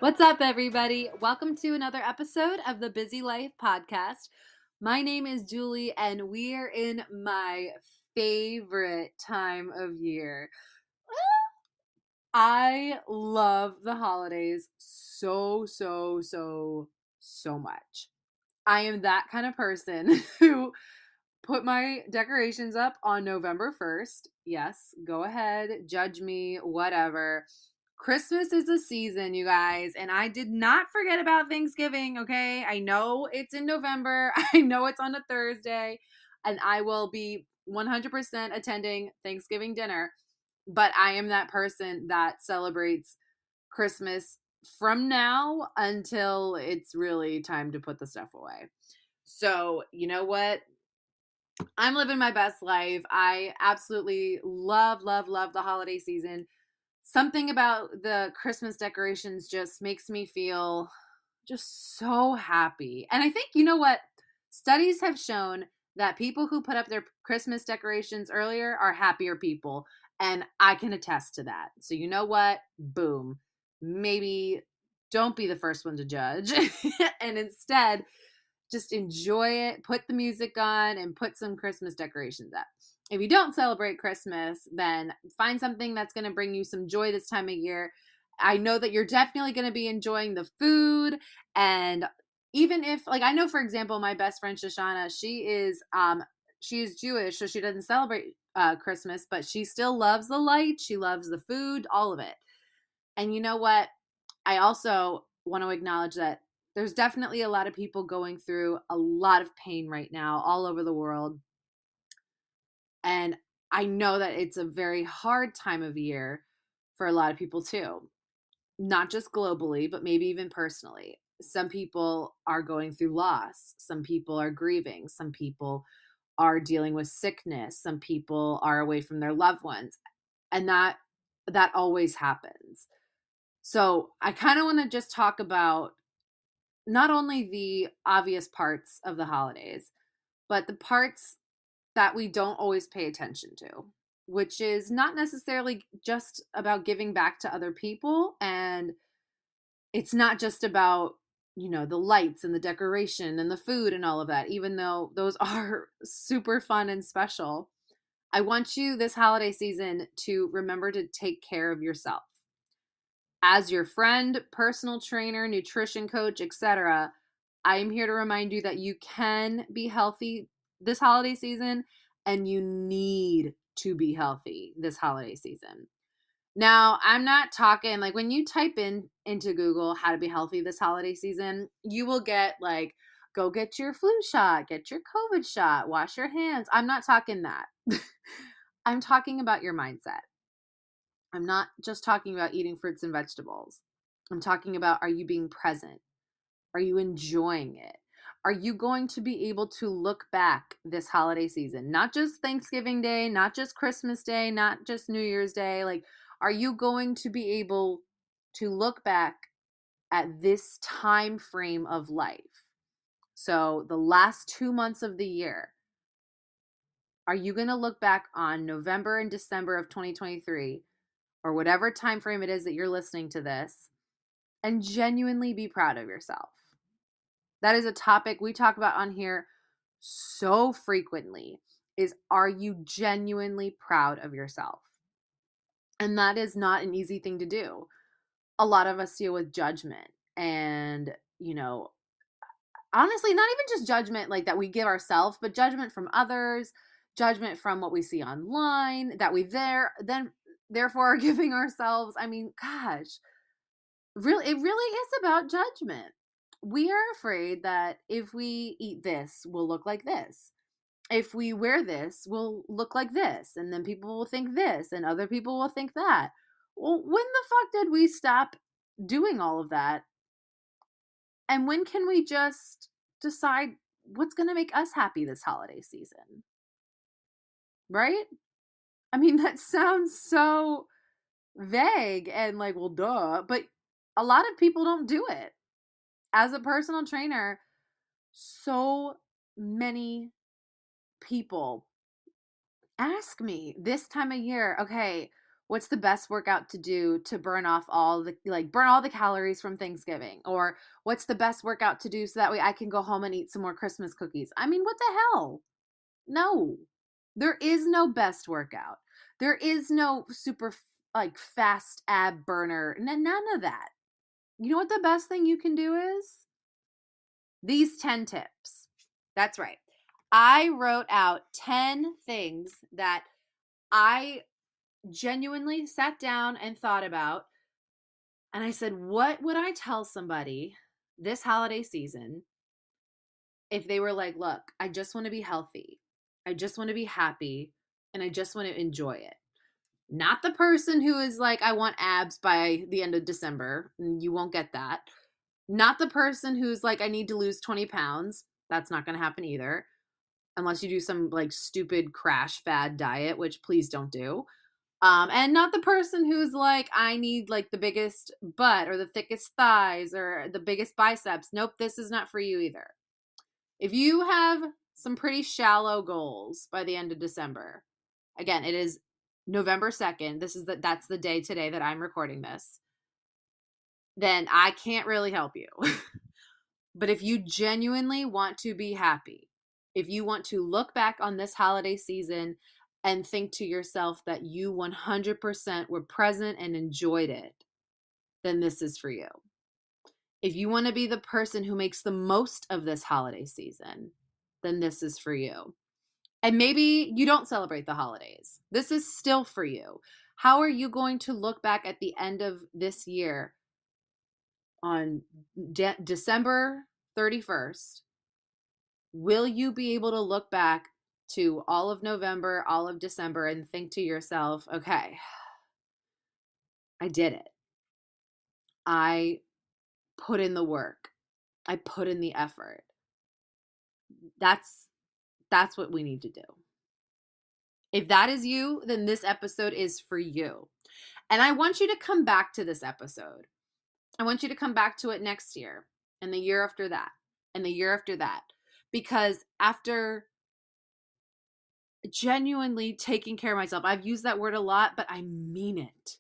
What's up, everybody? Welcome to another episode of the Busy Life Podcast. My name is Julie, and we're in my favorite time of year. I love the holidays so much. I am that kind of person who put my decorations up on November 1st. Yes, go ahead, judge me, whatever. Christmas is a season, you guys, and I did not forget about Thanksgiving, okay? I know it's in November. I know it's on a Thursday, and I will be 100% attending Thanksgiving dinner, but I am that person that celebrates Christmas from now until it's really time to put the stuff away. So, you know what? I'm living my best life. I absolutely love the holiday season. Something about the Christmas decorations just makes me feel just so happy. And I think, you know what? Studies have shown that people who put up their Christmas decorations earlier are happier people. And I can attest to that. So, you know what? Boom. Maybe don't be the first one to judge. And instead, just enjoy it, put the music on, and put some Christmas decorations up. If you don't celebrate Christmas, then find something that's going to bring you some joy this time of year. I know that you're definitely going to be enjoying the food, and even if, like, I know, for example, my best friend Shoshana, she is Jewish, so she doesn't celebrate Christmas, but she still loves the lights, she loves the food, all of it. And you know what? I also want to acknowledge that there's definitely a lot of people going through a lot of pain right now all over the world. And I know that it's a very hard time of year for a lot of people too, not just globally, but maybe even personally. Some people are going through loss. Some people are grieving. Some people are dealing with sickness. Some people are away from their loved ones. And that always happens. So I kind of want to just talk about not only the obvious parts of the holidays, but the parts that we don't always pay attention to, which is not necessarily just about giving back to other people. And it's not just about, the lights and the decoration and the food and all of that, even though those are super fun and special. I want you this holiday season to remember to take care of yourself. As your friend, personal trainer, nutrition coach, etc., I am here to remind you that you can be healthy this holiday season, and you need to be healthy this holiday season. Now, I'm not talking like when you type into Google how to be healthy this holiday season, you will get like, go get your flu shot, get your COVID shot, wash your hands. I'm not talking that. I'm talking about your mindset. I'm not just talking about eating fruits and vegetables. I'm talking about, are you being present? Are you enjoying it? Are you going to be able to look back this holiday season? Not just Thanksgiving Day, not just Christmas Day, not just New Year's Day. Like, are you going to be able to look back at this time frame of life? So the last 2 months of the year, are you going to look back on November and December of 2023 or whatever time frame it is that you're listening to this and genuinely be proud of yourself? That is a topic we talk about on here so frequently, is, are you genuinely proud of yourself? And that is not an easy thing to do. A lot of us deal with judgment and, honestly, not even just judgment like that we give ourselves, but judgment from others, judgment from what we see online that we then therefore are giving ourselves. I mean, gosh, really, it really is about judgment. We are afraid that if we eat this, we'll look like this. If we wear this, we'll look like this. And then people will think this, and other people will think that. Well, when the fuck did we stop doing all of that? And when can we just decide what's going to make us happy this holiday season? Right? I mean, that sounds so vague and like, well, duh. But a lot of people don't do it. As a personal trainer, so many people ask me this time of year, okay, what's the best workout to do to burn off burn all the calories from Thanksgiving? Or what's the best workout to do so that way I can go home and eat some more Christmas cookies? I mean, what the hell? No. There is no best workout. There is no super like fast ab burner. None of that. You know what the best thing you can do is? These 10 tips. That's right. I wrote out 10 things that I genuinely sat down and thought about. And I said, what would I tell somebody this holiday season if they were like, look, I just want to be healthy. I just want to be happy. And I just want to enjoy it. Not the person who is like, I want abs by the end of December. You won't get that. Not the person who's like, I need to lose 20 pounds. That's not going to happen either. Unless you do some like stupid crash fad diet, which please don't do. And not the person who's like, I need like the biggest butt or the thickest thighs or the biggest biceps. Nope, this is not for you either. If you have some pretty shallow goals by the end of December, again, it is November 2nd. That's the day today that I'm recording this. Then I can't really help you. But if you genuinely want to be happy, if you want to look back on this holiday season and think to yourself that you 100% were present and enjoyed it, then this is for you. If you want to be the person who makes the most of this holiday season, then this is for you. And maybe you don't celebrate the holidays. This is still for you. How are you going to look back at the end of this year on December 31st? Will you be able to look back to all of November, all of December, and think to yourself, okay, I did it. I put in the work. I put in the effort. That's what we need to do. If that is you, then this episode is for you. And I want you to come back to this episode. I want you to come back to it next year and the year after that and the year after that. Because after genuinely taking care of myself, I've used that word a lot, but I mean it.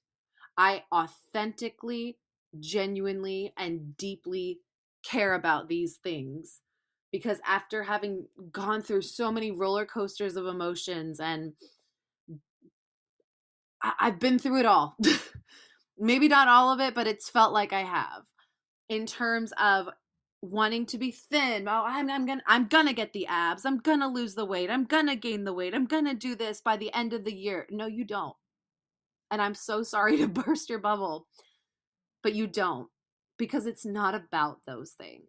I authentically, genuinely, and deeply care about these things. Because after having gone through so many roller coasters of emotions, and I've been through it all. Maybe not all of it, but it's felt like I have. In terms of wanting to be thin. Oh, I'm gonna get the abs. I'm gonna lose the weight. I'm gonna gain the weight. I'm gonna do this by the end of the year. No, you don't. And I'm so sorry to burst your bubble, but you don't, because it's not about those things.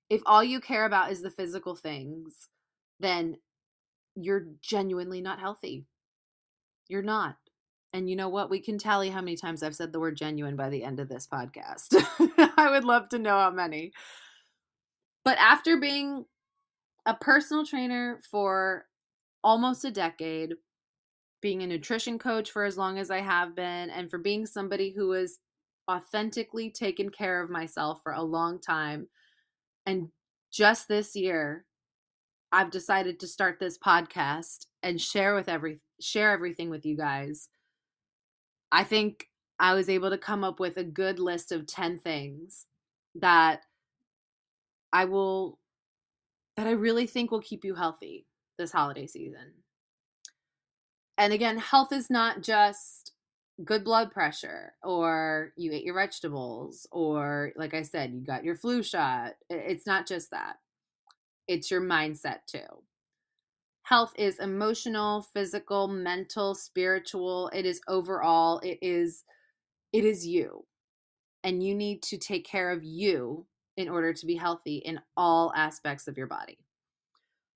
If all you care about is the physical things, then you're genuinely not healthy. You're not. And you know what? We can tally how many times I've said the word genuine by the end of this podcast. I would love to know how many. But after being a personal trainer for almost a decade, being a nutrition coach for as long as I have been, and for being somebody who has authentically taken care of myself for a long time, and just this year, I've decided to start this podcast and share everything with you guys. I think I was able to come up with a good list of 10 things that I really think will keep you healthy this holiday season. And again, health is not just good blood pressure, or you ate your vegetables, or like I said, you got your flu shot. It's not just that. It's your mindset too. Health is emotional, physical, mental, spiritual. It is overall. It is you. And you need to take care of you in order to be healthy in all aspects of your body.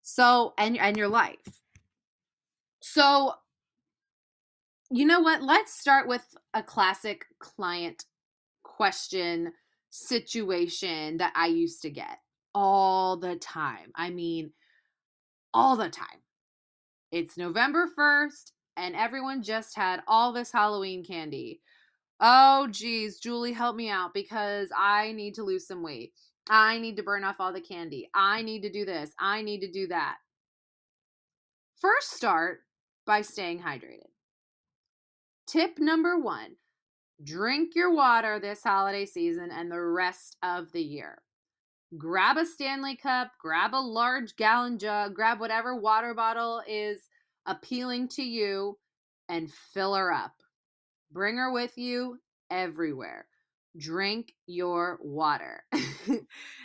So, and your life. So, you know what? Let's start with a classic client question situation that I used to get all the time. I mean, all the time. It's November 1st and everyone just had all this Halloween candy. Oh, geez, Julie, help me out because I need to lose some weight. I need to burn off all the candy. I need to do this. I need to do that. First, start by staying hydrated. Tip number 1, drink your water this holiday season and the rest of the year. Grab a Stanley cup, grab a large gallon jug, grab whatever water bottle is appealing to you and fill her up. Bring her with you everywhere. Drink your water.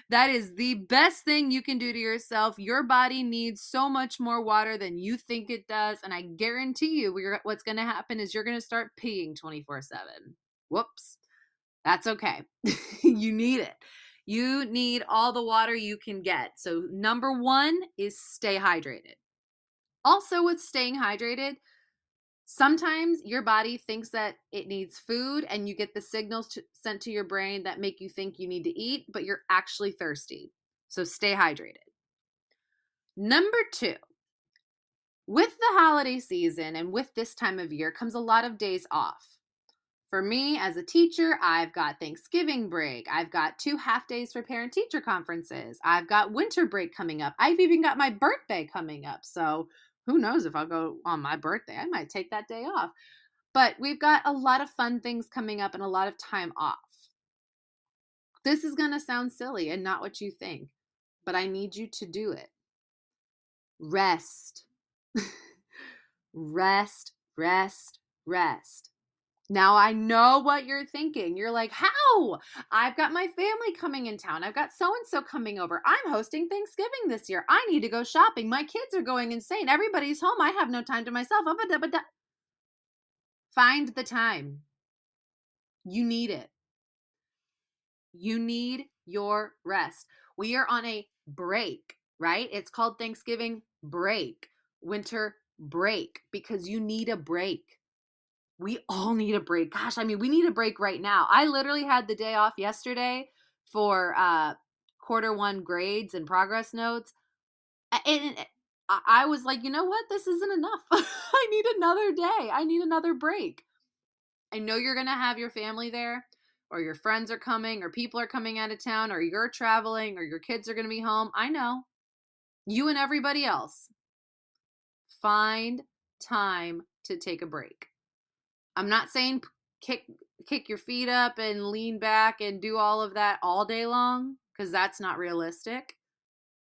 That is the best thing you can do to yourself. Your body needs so much more water than you think it does. And I guarantee you what's going to happen is you're going to start peeing 24/7. Whoops. That's okay. You need it. You need all the water you can get. So number 1 is stay hydrated. Also with staying hydrated, sometimes your body thinks that it needs food and you get the signals sent to your brain that make you think you need to eat, but you're actually thirsty. So stay hydrated. Number 2, with the holiday season and with this time of year comes a lot of days off. For me, as a teacher, I've got Thanksgiving break. I've got 2 half days for parent-teacher conferences. I've got winter break coming up. I've even got my birthday coming up. So who knows if I'll go on my birthday. I might take that day off. But we've got a lot of fun things coming up and a lot of time off. This is going to sound silly and not what you think, but I need you to do it. Rest. Rest, rest, rest. Now I know what you're thinking. You're like, how? I've got my family coming in town. I've got so-and-so coming over. I'm hosting Thanksgiving this year. I need to go shopping. My kids are going insane. Everybody's home. I have no time to myself. Find the time. You need it. You need your rest. We are on a break, right? It's called Thanksgiving break, winter break, because you need a break. We all need a break. Gosh, I mean, we need a break right now. I literally had the day off yesterday for Q1 grades and progress notes. And I was like, you know what? This isn't enough. I need another day. I need another break. I know you're going to have your family there, or your friends are coming, or people are coming out of town, or you're traveling, or your kids are going to be home. I know. You and everybody else. Find time to take a break. I'm not saying kick your feet up and lean back and do all of that all day long, because that's not realistic.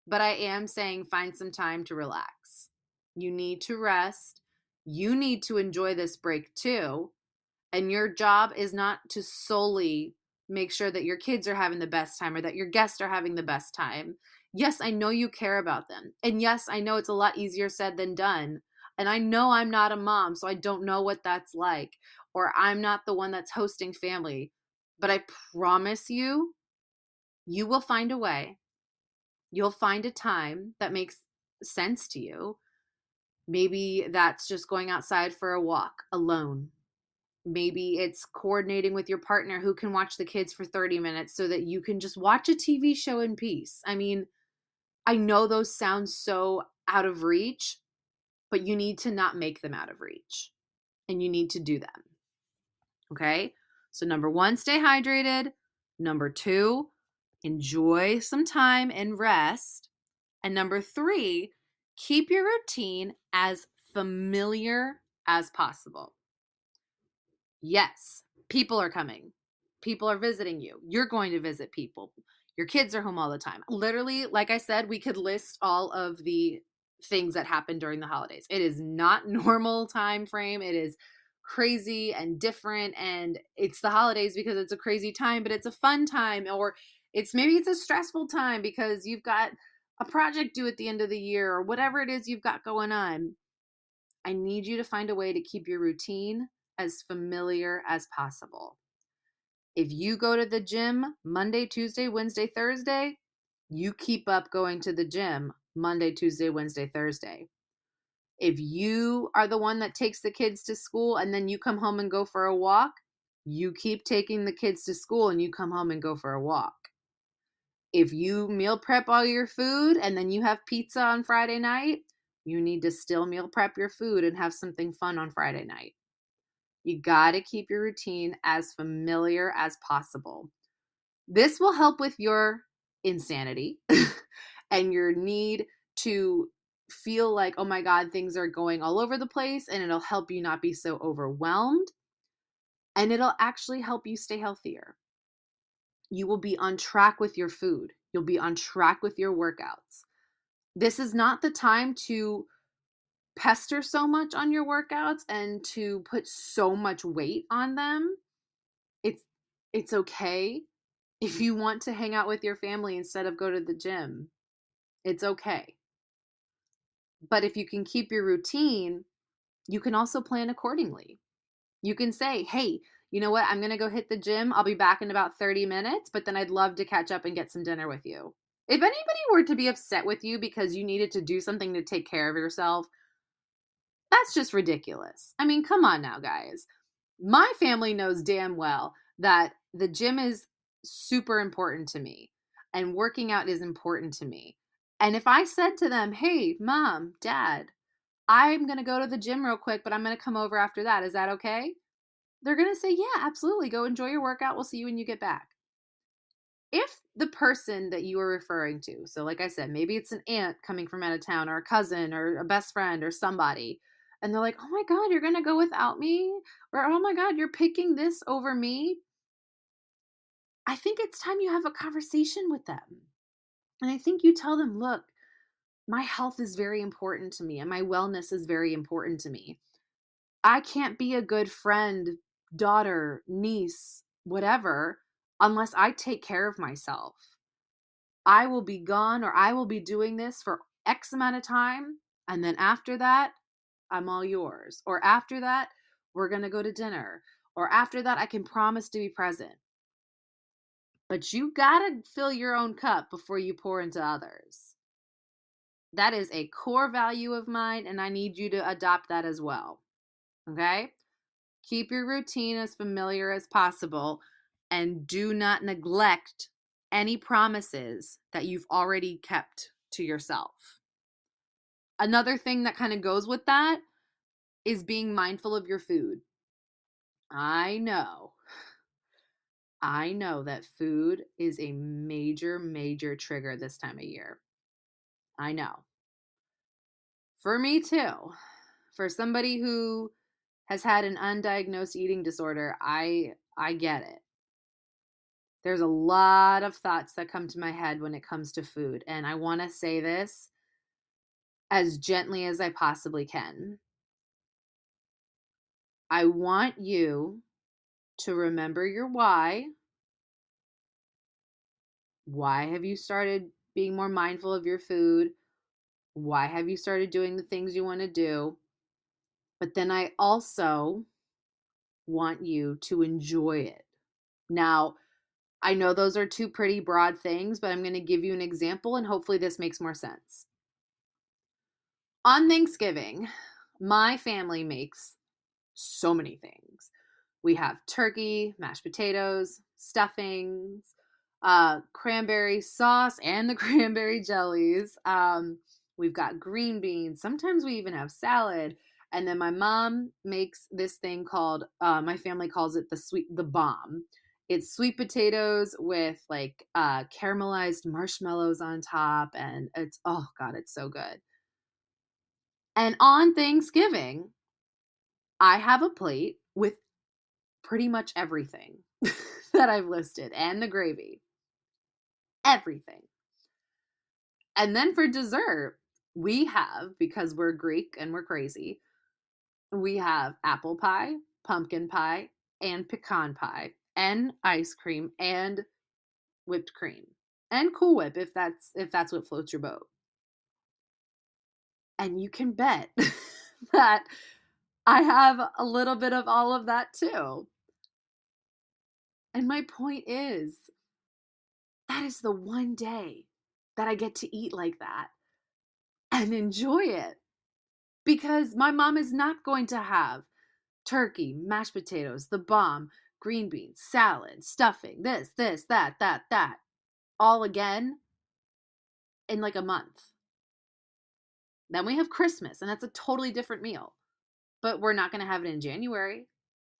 But I am saying find some time to relax. You need to rest. You need to enjoy this break too. And your job is not to solely make sure that your kids are having the best time or that your guests are having the best time. Yes, I know you care about them. And yes, I know it's a lot easier said than done. And I know I'm not a mom, so I don't know what that's like. Or I'm not the one that's hosting family. But I promise you, you will find a way. You'll find a time that makes sense to you. Maybe that's just going outside for a walk alone. Maybe it's coordinating with your partner who can watch the kids for 30 minutes so that you can just watch a TV show in peace. I mean, I know those sound so out of reach, but you need to not make them out of reach. And you need to do them. Okay? So number 1, stay hydrated. Number 2, enjoy some time and rest. And number 3, keep your routine as familiar as possible. Yes, people are coming. People are visiting you. You're going to visit people. Your kids are home all the time. Literally, like I said, we could list all of the things that happen during the holidays. It is not normal time frame. It is crazy and different, and it's the holidays because it's a crazy time, but it's a fun time, or maybe it's a stressful time because you've got a project due at the end of the year or whatever it is you've got going on. I need you to find a way to keep your routine as familiar as possible. If you go to the gym Monday, Tuesday, Wednesday, Thursday, you keep up going to the gym Monday, Tuesday, Wednesday, Thursday. If you are the one that takes the kids to school and then you come home and go for a walk, you keep taking the kids to school and you come home and go for a walk. If you meal prep all your food and then you have pizza on Friday night, you need to still meal prep your food and have something fun on Friday night. You got to keep your routine as familiar as possible. This will help with your insanity and your need to feel like, oh my God, things are going all over the place, and it'll help you not be so overwhelmed. And it'll actually help you stay healthier. You will be on track with your food. You'll be on track with your workouts. This is not the time to pester so much on your workouts and to put so much weight on them. It's it's okay if you want to hang out with your family instead of go to the gym. It's okay. But if you can keep your routine, you can also plan accordingly. You can say, hey, you know what? I'm going to go hit the gym. I'll be back in about 30 minutes, but then I'd love to catch up and get some dinner with you. If anybody were to be upset with you because you needed to do something to take care of yourself, that's just ridiculous. I mean, come on now, guys. My family knows damn well that the gym is super important to me and working out is important to me. And if I said to them, hey, mom, dad, I'm going to go to the gym real quick, but I'm going to come over after that. Is that okay? They're going to say, yeah, absolutely. Go enjoy your workout. We'll see you when you get back. If the person that you are referring to, so like I said, maybe it's an aunt coming from out of town or a cousin or a best friend or somebody, and they're like, oh my God, you're going to go without me? Or, oh my God, you're picking this over me? I think it's time you have a conversation with them. And I think you tell them, look, my health is very important to me and my wellness is very important to me. I can't be a good friend, daughter, niece, whatever, unless I take care of myself. I will be gone or I will be doing this for X amount of time. And then after that, I'm all yours. Or after that, we're going to go to dinner. Or after that, I can promise to be present. But you got to fill your own cup before you pour into others. That is a core value of mine, and I need you to adopt that as well. Okay? Keep your routine as familiar as possible and do not neglect any promises that you've already kept to yourself. Another thing that kind of goes with that is being mindful of your food. I know that food is a major, major trigger this time of year. I know. For me too. For somebody who has had an undiagnosed eating disorder, I get it. There's a lot of thoughts that come to my head when it comes to food, and I want to say this as gently as I possibly can. I want you to remember your why. Why have you started being more mindful of your food? Why have you started doing the things you want to do? But then I also want you to enjoy it. Now, I know those are two pretty broad things, but I'm going to give you an example and hopefully this makes more sense. On Thanksgiving, my family makes so many things. We have turkey, mashed potatoes, stuffings, cranberry sauce, and the cranberry jellies. We've got green beans. Sometimes we even have salad. And then my mom makes this thing called, my family calls it the bomb. It's sweet potatoes with like caramelized marshmallows on top. And it's, oh God, it's so good. And on Thanksgiving, I have a plate with pretty much everything that I've listed and the gravy. Everything. And then for dessert, we have, because we're Greek and we're crazy, we have apple pie, pumpkin pie, and pecan pie, and ice cream, and whipped cream, and Cool Whip if that's what floats your boat. And you can bet that I have a little bit of all of that too. And my point is, that is the one day that I get to eat like that and enjoy it. Because my mom is not going to have turkey, mashed potatoes, the bomb, green beans, salad, stuffing, this, that, all again in like a month. Then we have Christmas, and that's a totally different meal. But we're not going to have it in January.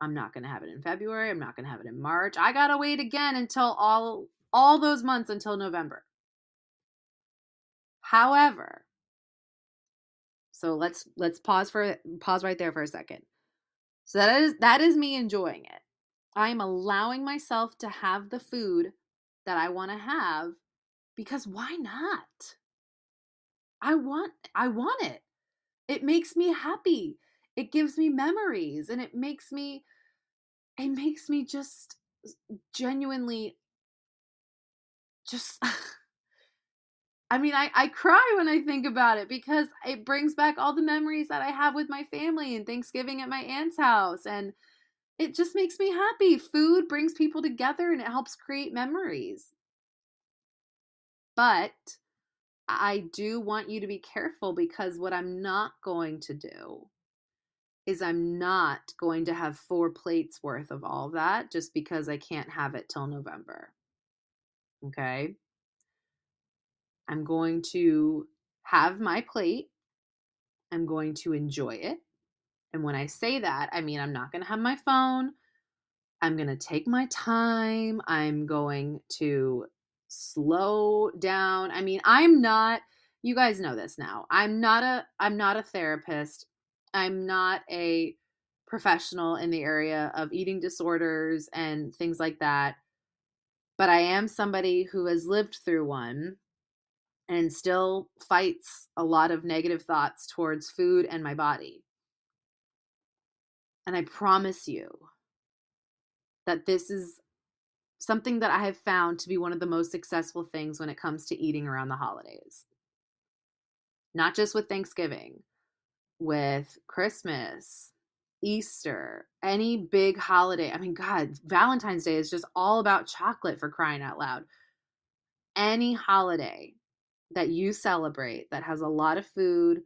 I'm not going to have it in February. I'm not going to have it in March. I got to wait again until all those months until November. However, so let's pause right there for a second. So that is me enjoying it. I am allowing myself to have the food that I want to have because why not? I want it. It makes me happy. It gives me memories and it makes me just genuinely just I mean, I cry when I think about it because it brings back all the memories that I have with my family and Thanksgiving at my aunt's house. And it just makes me happy. Food brings people together and it helps create memories. But I do want you to be careful because what I'm not going to do is I'm not going to have 4 plates worth of all that just because I can't have it till November. Okay? I'm going to have my plate. I'm going to enjoy it. And when I say that, I mean I'm not going to have my phone. I'm going to take my time. I'm going to slow down. I mean, I'm not you guys know this now. I'm not a therapist. I'm not a professional in the area of eating disorders and things like that. But I am somebody who has lived through one and still fights a lot of negative thoughts towards food and my body. And I promise you that this is something that I have found to be one of the most successful things when it comes to eating around the holidays. Not just with Thanksgiving, with Christmas, Easter, any big holiday. I mean, God, Valentine's Day is just all about chocolate for crying out loud. Any holiday that you celebrate that has a lot of food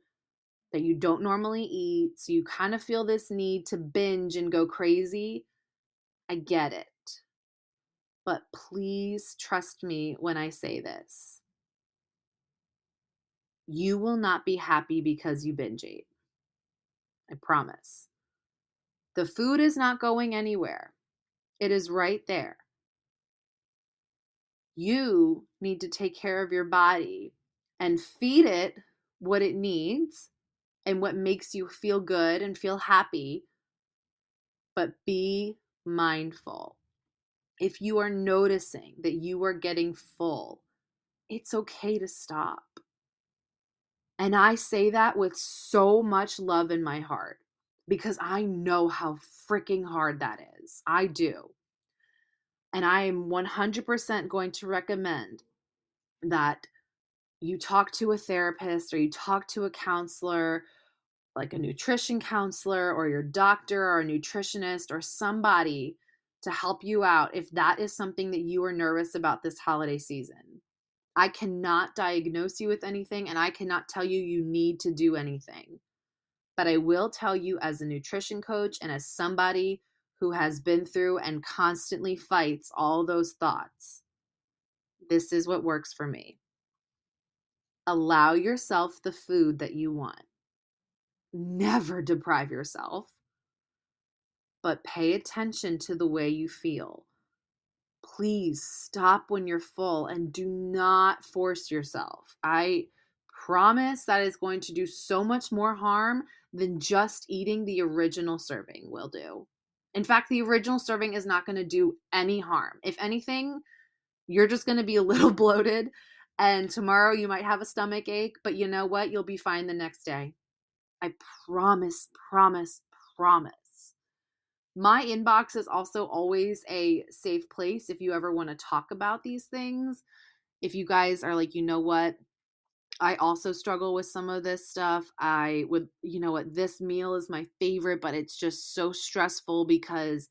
that you don't normally eat, so you kind of feel this need to binge and go crazy, I get it. But please trust me when I say this. You will not be happy because you binge ate. I promise. The food is not going anywhere. It is right there. You need to take care of your body and feed it what it needs and what makes you feel good and feel happy, but be mindful. If you are noticing that you are getting full, it's okay to stop. And I say that with so much love in my heart because I know how freaking hard that is. I do. And I am 100% going to recommend that you talk to a therapist or you talk to a counselor, like a nutrition counselor or your doctor or a nutritionist or somebody to help you out if that is something that you are nervous about this holiday season. I cannot diagnose you with anything and I cannot tell you you need to do anything. But I will tell you, as a nutrition coach and as somebody who has been through and constantly fights all those thoughts, this is what works for me. Allow yourself the food that you want. Never deprive yourself, but pay attention to the way you feel. Please stop when you're full and do not force yourself. I promise that is going to do so much more harm than just eating the original serving will do. In fact, the original serving is not going to do any harm. If anything, you're just going to be a little bloated and tomorrow you might have a stomach ache, but you know what? You'll be fine the next day. I promise, promise, promise. My inbox is also always a safe place if you ever want to talk about these things. If you guys are like, you know what, I also struggle with some of this stuff. I would, you know what, this meal is my favorite, but it's just so stressful because,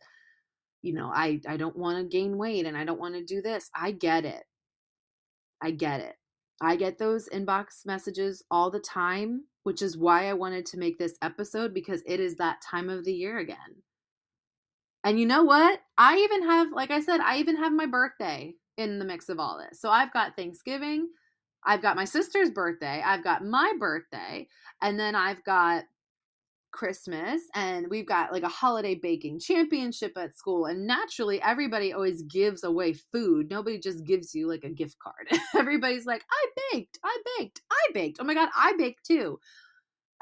I don't want to gain weight and I don't want to do this. I get it. I get it. I get those inbox messages all the time, which is why I wanted to make this episode because it is that time of the year again. And you know what? I even have, like I said, I even have my birthday in the mix of all this. So I've got Thanksgiving, I've got my sister's birthday, I've got my birthday, and then I've got Christmas, and we've got like a holiday baking championship at school. And naturally, everybody always gives away food. Nobody just gives you like a gift card. Everybody's like, I baked, I baked, I baked. Oh my God, I baked too.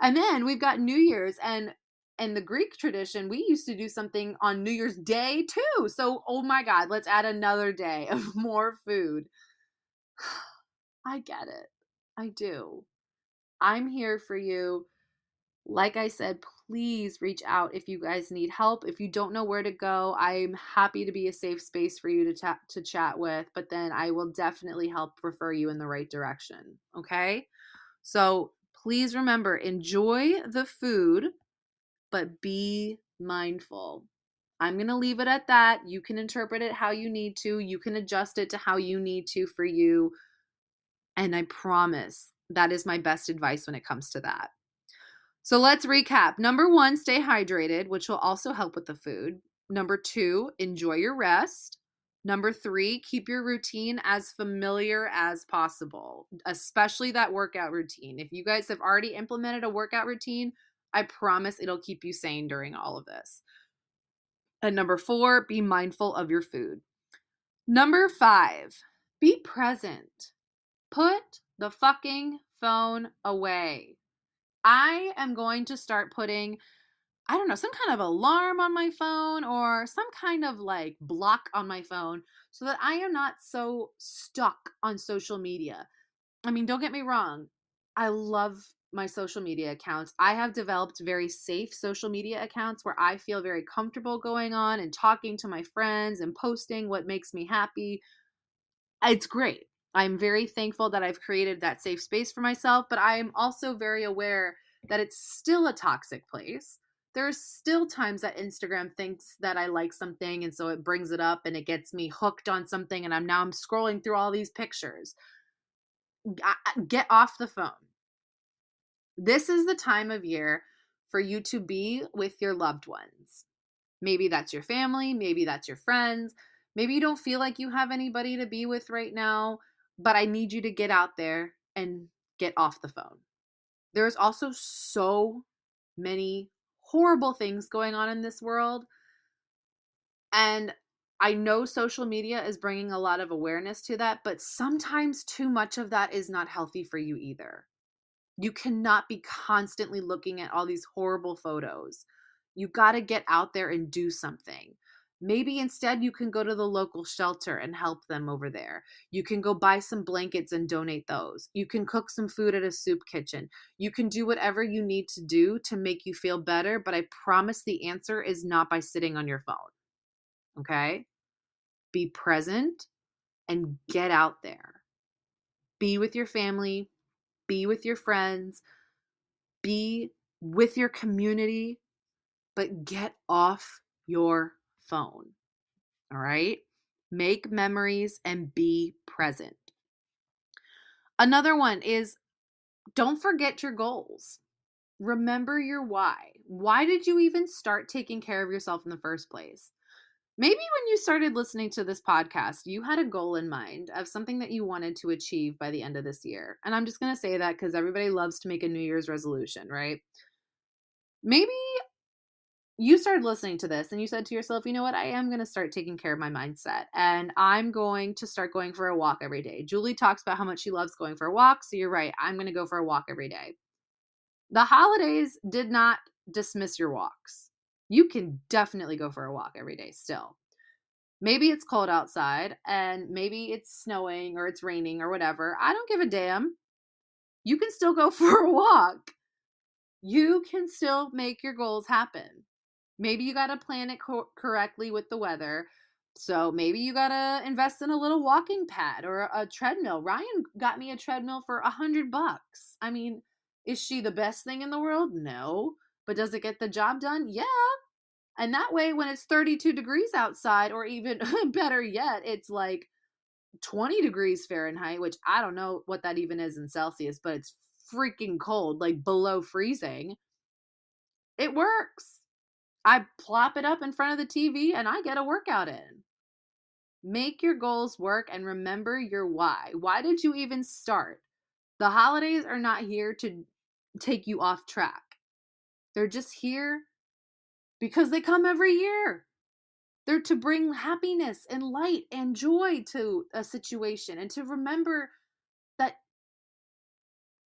And then we've got New Year's, and in the Greek tradition, we used to do something on New Year's Day too. So, oh my God, let's add another day of more food. I get it. I do. I'm here for you. Like I said, please reach out if you guys need help. If you don't know where to go, I'm happy to be a safe space for you to chat with, but then I will definitely help refer you in the right direction. Okay? So please remember, enjoy the food, but be mindful. I'm going to leave it at that. You can interpret it how you need to. You can adjust it to how you need to for you. And I promise that is my best advice when it comes to that. So let's recap. Number 1, stay hydrated, which will also help with the food. Number 2, enjoy your rest. Number 3, keep your routine as familiar as possible, especially that workout routine. If you guys have already implemented a workout routine, I promise it'll keep you sane during all of this. And number 4, be mindful of your food. Number 5, be present. Put the fucking phone away. I am going to start putting, I don't know, some kind of alarm on my phone or some kind of like block on my phone so that I am not so stuck on social media. I mean, don't get me wrong. I love my social media accounts. I have developed very safe social media accounts where I feel very comfortable going on and talking to my friends and posting what makes me happy. It's great. I'm very thankful that I've created that safe space for myself, but I'm also very aware that it's still a toxic place. There's still times that Instagram thinks that I like something, and so it brings it up and it gets me hooked on something, and I'm scrolling through all these pictures. Get off the phone. This is the time of year for you to be with your loved ones. Maybe that's your family, maybe that's your friends. Maybe you don't feel like you have anybody to be with right now, but I need you to get out there and get off the phone. There's also so many horrible things going on in this world. And I know social media is bringing a lot of awareness to that, but sometimes too much of that is not healthy for you either. You cannot be constantly looking at all these horrible photos. You got to get out there and do something. Maybe instead you can go to the local shelter and help them over there. You can go buy some blankets and donate those. You can cook some food at a soup kitchen. You can do whatever you need to do to make you feel better, but I promise the answer is not by sitting on your phone. Okay? Be present and get out there. Be with your family, be with your friends, be with your community, but get off your phone. All right? Make memories and be present. Another one is don't forget your goals. Remember your why. Why did you even start taking care of yourself in the first place? Maybe when you started listening to this podcast, you had a goal in mind of something that you wanted to achieve by the end of this year. And I'm just going to say that because everybody loves to make a New Year's resolution, right? Maybe you started listening to this and you said to yourself, you know what, I am going to start taking care of my mindset and I'm going to start going for a walk every day. Julie talks about how much she loves going for a walk. So you're right. I'm going to go for a walk every day. The holidays did not dismiss your walks. You can definitely go for a walk every day still. Maybe it's cold outside and maybe it's snowing or it's raining or whatever. I don't give a damn. You can still go for a walk. You can still make your goals happen. Maybe you got to plan it correctly with the weather. So maybe you got to invest in a little walking pad or a treadmill. Ryan got me a treadmill for $100. I mean, is she the best thing in the world? No. But does it get the job done? Yeah. And that way, when it's 32 degrees outside, or even better yet, it's like 20 degrees Fahrenheit, which I don't know what that even is in Celsius, but it's freaking cold, like below freezing. It works. I plop it up in front of the TV and I get a workout in. Make your goals work and remember your why. Why did you even start? The holidays are not here to take you off track. They're just here because they come every year. They're to bring happiness and light and joy to a situation and to remember that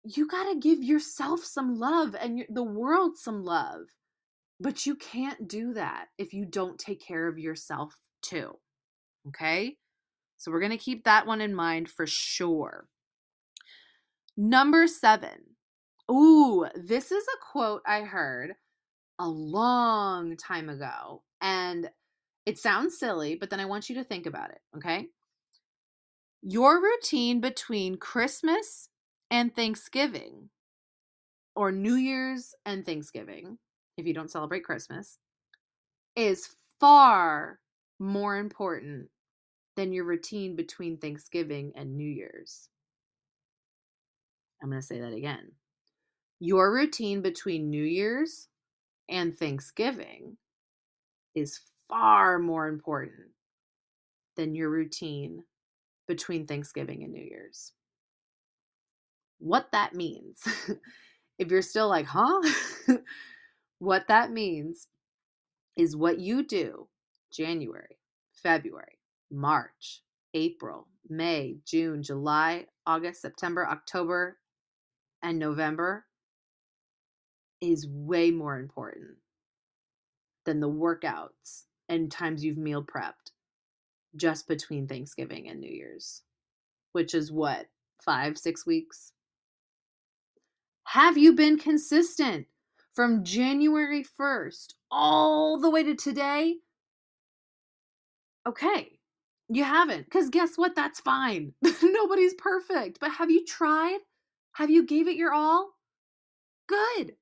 you got to give yourself some love and the world some love. But you can't do that if you don't take care of yourself too. Okay? So we're going to keep that one in mind for sure. Number 7. Ooh, this is a quote I heard a long time ago. And it sounds silly, but then I want you to think about it, okay? Your routine between Christmas and Thanksgiving, or New Year's and Thanksgiving, if you don't celebrate Christmas, is far more important than your routine between Thanksgiving and New Year's. I'm going to say that again. Your routine between New Year's and Thanksgiving is far more important than your routine between Thanksgiving and New Year's. What that means, if you're still like, huh? What that means is what you do January, February, March, April, May, June, July, August, September, October, and November is way more important than the workouts and times you've meal prepped just between Thanksgiving and New Year's, which is what, 5-6 weeks? Have you been consistent from January 1st all the way to today? Okay, you haven't, because guess what? That's fine. Nobody's perfect. But have you tried? Have you gave it your all? Good.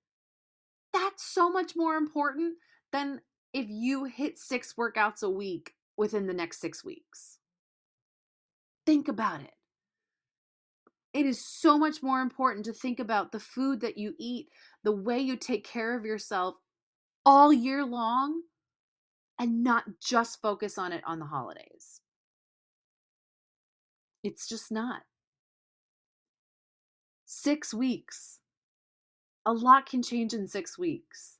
That's so much more important than if you hit 6 workouts a week within the next 6 weeks. Think about it. It is so much more important to think about the food that you eat, the way you take care of yourself all year long, and not just focus on it on the holidays. It's just not. 6 weeks. A lot can change in 6 weeks.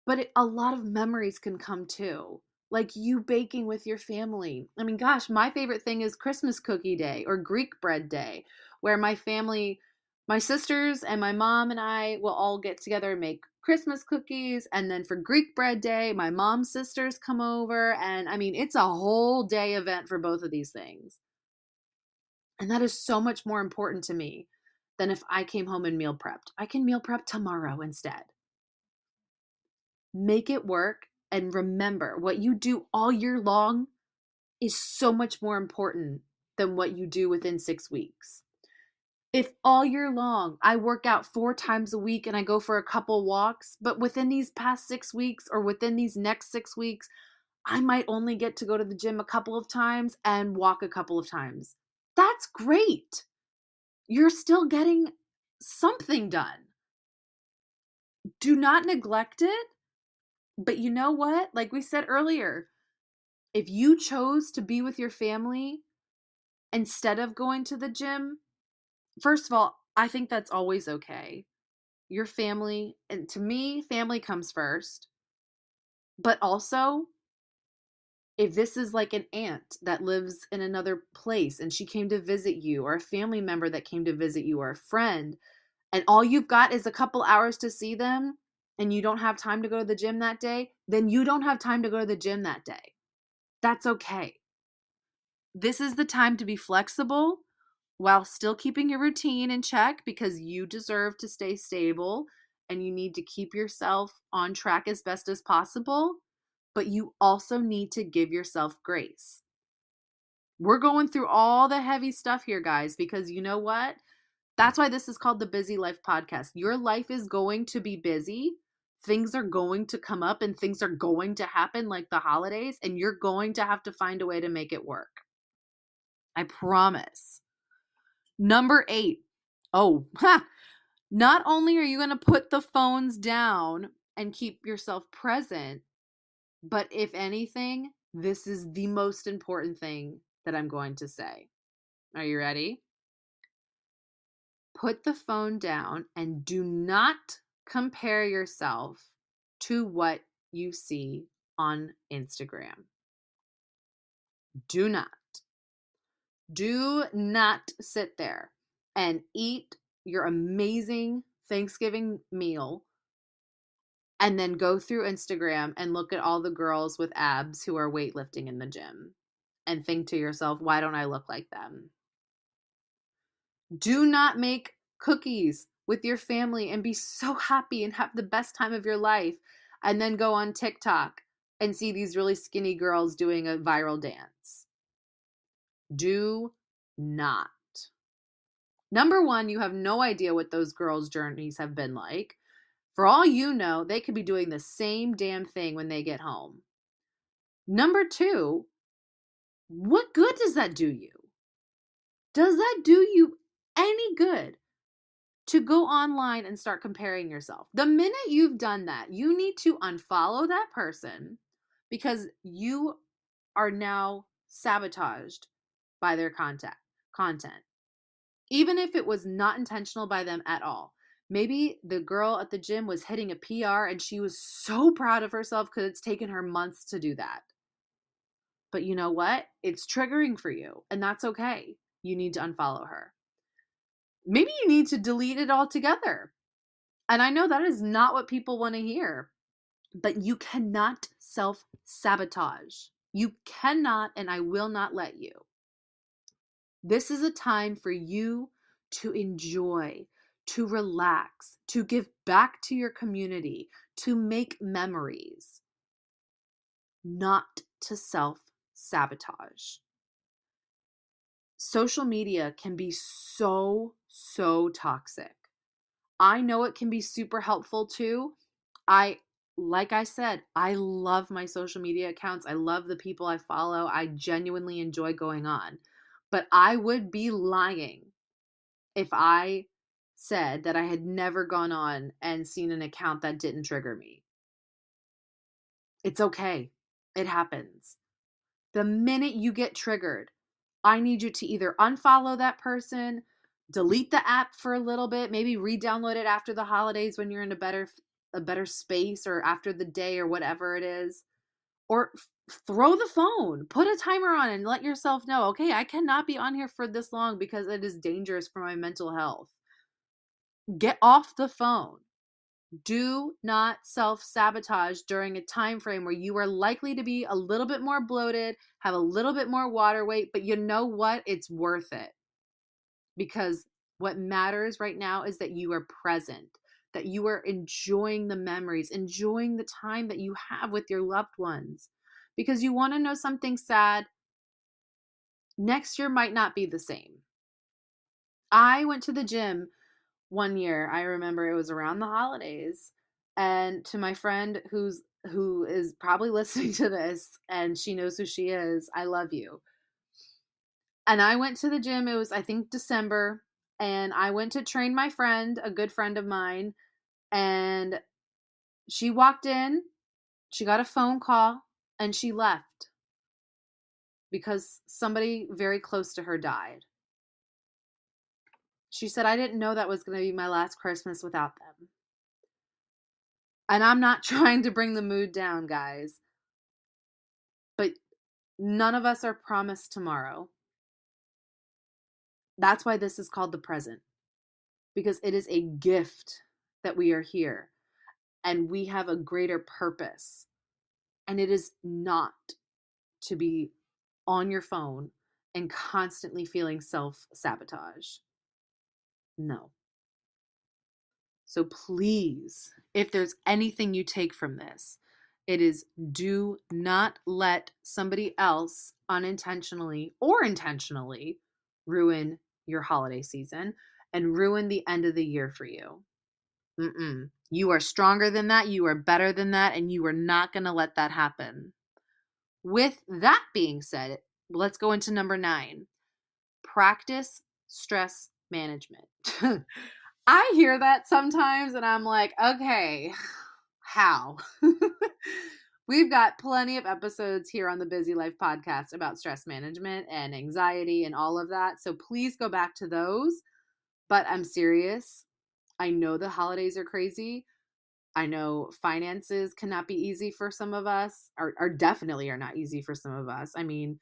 But a lot of memories can come too. Like you baking with your family. I mean, gosh, my favorite thing is Christmas cookie day or Greek bread day, where my family, my sisters and my mom and I will all get together and make Christmas cookies. And then for Greek bread day, my mom's sisters come over. And I mean, it's a whole day event for both of these things. And that is so much more important to me than if I came home and meal prepped. I can meal prep tomorrow instead. Make it work, and remember, what you do all year long is so much more important than what you do within 6 weeks. If all year long I work out 4 times a week and I go for a couple walks, but within these past 6 weeks or within these next 6 weeks, I might only get to go to the gym a couple of times and walk a couple of times. That's great. You're still getting something done. Do not neglect it. But you know what? Like we said earlier, if you chose to be with your family instead of going to the gym, first of all, I think that's always okay. Your family, and to me, family comes first. But also, if this is like an aunt that lives in another place and she came to visit you, or a family member that came to visit you, or a friend, and all you've got is a couple hours to see them, and you don't have time to go to the gym that day, then you don't have time to go to the gym that day. That's okay. This is the time to be flexible while still keeping your routine in check, because you deserve to stay stable and you need to keep yourself on track as best as possible. But you also need to give yourself grace. We're going through all the heavy stuff here, guys, because you know what? That's why this is called the Busy Life Podcast. Your life is going to be busy. Things are going to come up and things are going to happen, like the holidays, and you're going to have to find a way to make it work. I promise. Number 8. Oh, not only are you going to put the phones down and keep yourself present, but if anything, this is the most important thing that I'm going to say. Are you ready? Put the phone down and do not compare yourself to what you see on Instagram. Do not. Do not sit there and eat your amazing Thanksgiving meal and then go through Instagram and look at all the girls with abs who are weightlifting in the gym and think to yourself, why don't I look like them? Do not make cookies with your family and be so happy and have the best time of your life and then go on TikTok and see these really skinny girls doing a viral dance. Do not. Number one, you have no idea what those girls' journeys have been like. For all you know, they could be doing the same damn thing when they get home. Number two, what good does that do you? Does that do you any good to go online and start comparing yourself? The minute you've done that, you need to unfollow that person because you are now sabotaged by their content. Even if it was not intentional by them at all. Maybe the girl at the gym was hitting a PR and she was so proud of herself because it's taken her months to do that. But you know what? It's triggering for you, and that's okay. You need to unfollow her. Maybe you need to delete it altogether. And I know that is not what people want to hear, but you cannot self-sabotage. You cannot, and I will not let you. This is a time for you to enjoy, to relax, to give back to your community, to make memories, not to self-sabotage. Social media can be so toxic. I know it can be super helpful too. Like I said, I love my social media accounts. I love the people I follow. I genuinely enjoy going on. But I would be lying if I said that I had never gone on and seen an account that didn't trigger me. It's okay. It happens. The minute you get triggered, I need you to either unfollow that person, delete the app for a little bit, maybe re-download it after the holidays when you're in a better space or after the day or whatever it is, or throw the phone, put a timer on and let yourself know, okay, I cannot be on here for this long because it is dangerous for my mental health. Get off the phone. Do not self-sabotage during a time frame where you are likely to be a little bit more bloated, have a little bit more water weight, but you know what? It's worth it. Because what matters right now is that you are present, that you are enjoying the memories, enjoying the time that you have with your loved ones. Because you want to know something sad? Next year might not be the same. I went to the gym one year. I remember it was around the holidays, and to my friend who is probably listening to this and she knows who she is, I love you. And I went to the gym. It was, I think, December, and I went to train my friend, a good friend of mine, and she walked in, she got a phone call, and she left because somebody very close to her died. She said, I didn't know that was going to be my last Christmas without them. And I'm not trying to bring the mood down, guys, but none of us are promised tomorrow. That's why this is called the present, because it is a gift that we are here and we have a greater purpose. And it is not to be on your phone and constantly feeling self-sabotage. No. So please, if there's anything you take from this, it is do not let somebody else unintentionally or intentionally ruin your holiday season and ruin the end of the year for you. You are stronger than that. You are better than that. And you are not going to let that happen. With that being said, let's go into number 9. Practice stress management. I hear that sometimes and I'm like, okay, how? We've got plenty of episodes here on the Busy Life podcast about stress management and anxiety and all of that. So please go back to those. But I'm serious. I know the holidays are crazy. I know finances cannot be easy for some of us, or definitely are not easy for some of us. I mean,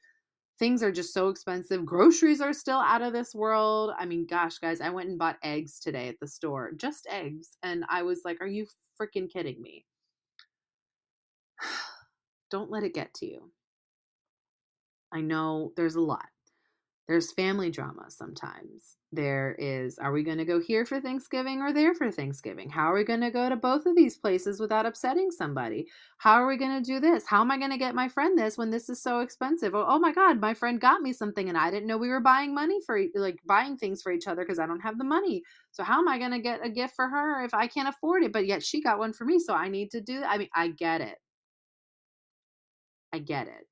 things are just so expensive. Groceries are still out of this world. I mean, gosh, guys, I went and bought eggs today at the store, just eggs. And I was like, are you freaking kidding me? Don't let it get to you. I know there's a lot. There's family drama sometimes. There is, are we going to go here for Thanksgiving or there for Thanksgiving? How are we going to go to both of these places without upsetting somebody? How are we going to do this? How am I going to get my friend this when this is so expensive? Oh my God, my friend got me something and I didn't know we were buying money for, like, buying things for each other because I don't have the money. So how am I going to get a gift for her if I can't afford it? But yet she got one for me. So I need to do that. I mean, I get it. I get it.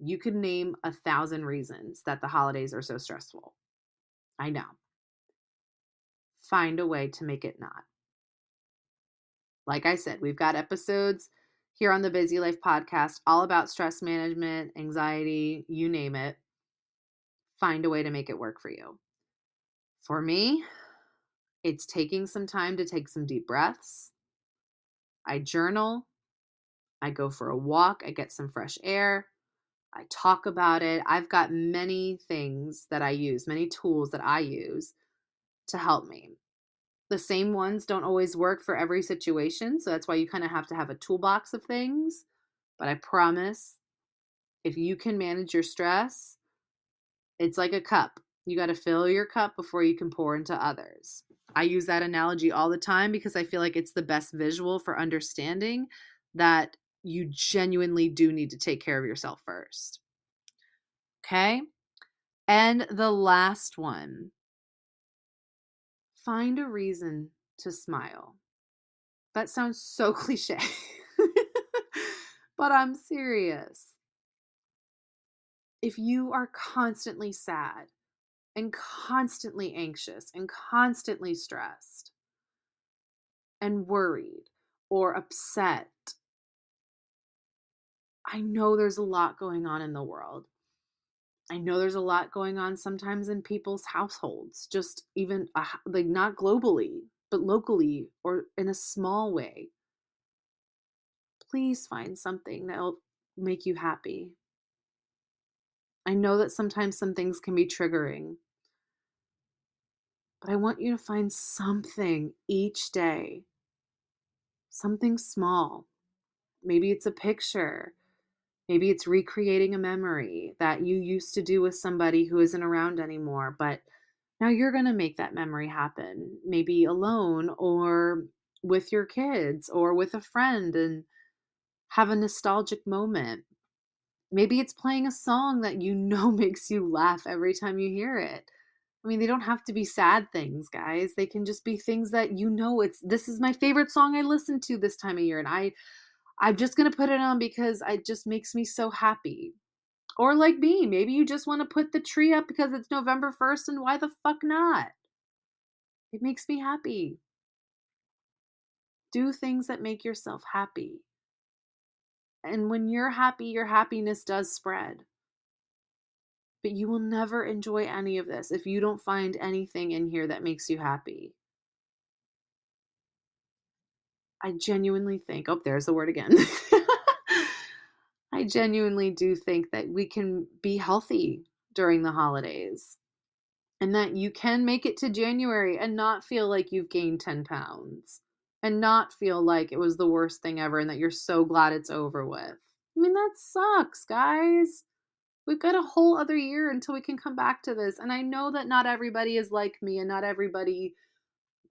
You could name 1,000 reasons that the holidays are so stressful. I know. Find a way to make it not. Like I said, we've got episodes here on the Busy Life podcast all about stress management, anxiety, you name it. Find a way to make it work for you. For me, it's taking some time to take some deep breaths. I journal. I go for a walk. I get some fresh air. I talk about it. I've got many things that I use, many tools that I use to help me. The same ones don't always work for every situation, so that's why you kind of have to have a toolbox of things. But I promise, if you can manage your stress, it's like a cup. You got to fill your cup before you can pour into others. I use that analogy all the time because I feel like it's the best visual for understanding that you genuinely do need to take care of yourself first. Okay? And the last one, find a reason to smile. That sounds so cliche, but I'm serious. If you are constantly sad and constantly anxious and constantly stressed and worried or upset, I know there's a lot going on in the world. I know there's a lot going on sometimes in people's households, just even like not globally, but locally or in a small way. Please find something that'll make you happy. I know that sometimes some things can be triggering, but I want you to find something each day, something small. Maybe it's a picture. Maybe it's recreating a memory that you used to do with somebody who isn't around anymore, but now you're going to make that memory happen, maybe alone or with your kids or with a friend, and have a nostalgic moment. Maybe it's playing a song that you know makes you laugh every time you hear it. I mean, they don't have to be sad things, guys. They can just be things that you know, this is my favorite song I listen to this time of year, and I'm just going to put it on because it just makes me so happy. Or like me, maybe you just want to put the tree up because it's November 1st, and why the fuck not? It makes me happy. Do things that make yourself happy. And when you're happy, your happiness does spread. But you will never enjoy any of this if you don't find anything in here that makes you happy. I genuinely think, oh, there's the word again. I genuinely do think that we can be healthy during the holidays and that you can make it to January and not feel like you've gained 10 pounds and not feel like it was the worst thing ever and that you're so glad it's over with. I mean, that sucks, guys. We've got a whole other year until we can come back to this. And I know that not everybody is like me and not everybody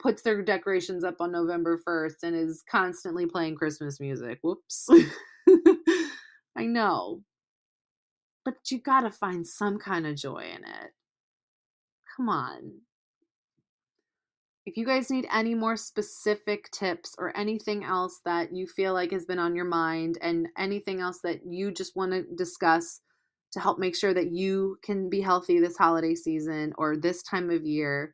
puts their decorations up on November 1st and is constantly playing Christmas music. Whoops. I know. But you gotta find some kind of joy in it. Come on. If you guys need any more specific tips or anything else that you feel like has been on your mind and anything else that you just want to discuss to help make sure that you can be healthy this holiday season or this time of year,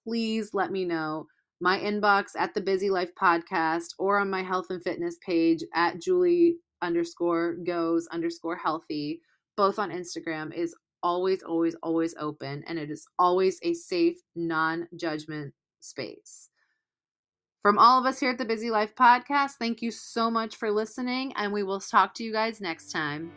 please let me know. My inbox at the Busy Life podcast or on my health and fitness page at Julie_goes_healthy, both on Instagram, is always, always, always open. And it is always a safe, non-judgment space. From all of us here at the Busy Life podcast, thank you so much for listening, and we will talk to you guys next time.